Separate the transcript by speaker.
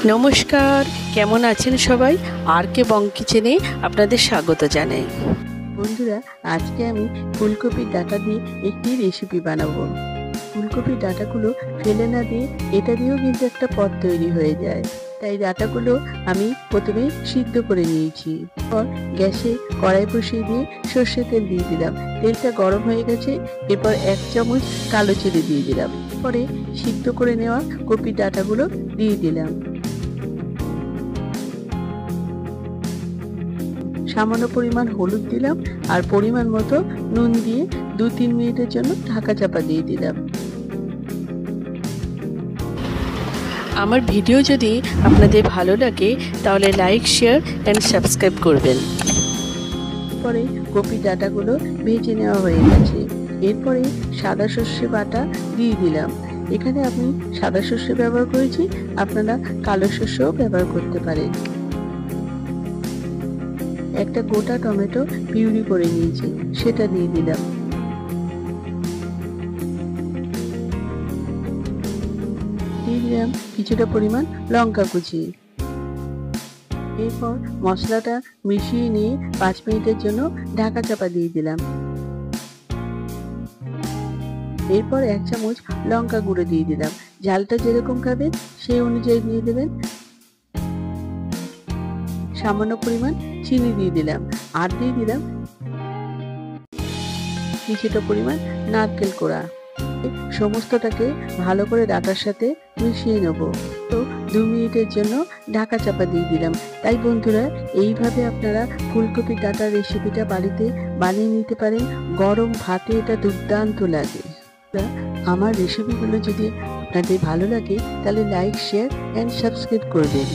Speaker 1: নমস্কার, কেমন আছেন সবাই? আর কে বং কিচেনে আপনাদের স্বাগত জানাই। বন্ধুরা, আজকে আমি ফুলকপির ডাঁটা দিয়ে একটি রেসিপি বানাবো। ফুলকপির ডাঁটাগুলো ফেলে না দিয়ে এটা দিয়েও কিন্তু একটা পদ তৈরি হয়ে যায়। তাই ডাঁটাগুলো আমি প্রথমে সিদ্ধ করে নিয়েছি। এরপর গ্যাসে কড়াই বসিয়ে দিয়ে সর্ষের তেল দিয়ে দিলাম। তেলটা গরম হয়ে গেছে, এরপর 1 চামচ কালো জিরে দিয়ে দিলাম। পরে সিদ্ধ করে নেওয়া কপির ডাঁটাগুলো দিয়ে দিলাম। সামান্য পরিমাণ হলুদ দিলাম আর পরিমাণ মতো নুন দিয়ে 2-3 মিনিটের জন্য ঢাকা চাপা দিয়ে দিলাম। আমার ভিডিও যদি আপনাদের ভালো লাগে তাহলে লাইক, শেয়ার অ্যান্ড সাবস্ক্রাইব করবেন। পরে কপি ডাঁটাগুলো ভেজে নেওয়া হয়ে গেছে। এরপরে সাদা সর্ষে বাটা দিয়ে দিলাম। এখানে আমি সাদা সর্ষে ব্যবহার করেছি, আপনারা কালো সর্ষেও ব্যবহার করতে পারেন। একটা গোটা টমেটো পিউরি করে নিয়েছি, সেটা দিয়ে দিলাম। দিয়ে দিলাম কিছুটা পরিমাণ লঙ্কা কুচি। এরপর মশলাটা মিশিয়ে নিয়ে 5 মিনিটের জন্য ঢাকা চাপা দিয়ে দিলাম। এরপর 1 চামচ লঙ্কা গুঁড়ো দিয়ে দিলাম। ঝালটা যেরকম খাবেন সেই অনুযায়ী দিয়ে দেবেন। সামান্য পরিমাণ চিনি দিয়ে দিলাম আর দিয়ে দিলাম কিছুটা পরিমাণ নারকেল কোড়া। সমস্তটাকে ভালো করে ডাঁটার সাথে মিশিয়ে নেব। তো 2 মিনিটের জন্য ঢাকা চাপা দিয়ে দিলাম। তাই বন্ধুরা, এইভাবে আপনারা ফুলকপি ডাঁটার রেসিপিটা বাড়িতে বানিয়ে নিতে পারেন। গরম ভাতে এটা দুর্দান্ত লাগে। আমার রেসিপিগুলো যদি আপনাদের ভালো লাগে তাহলে লাইক, শেয়ার অ্যান্ড সাবস্ক্রাইব করবেন।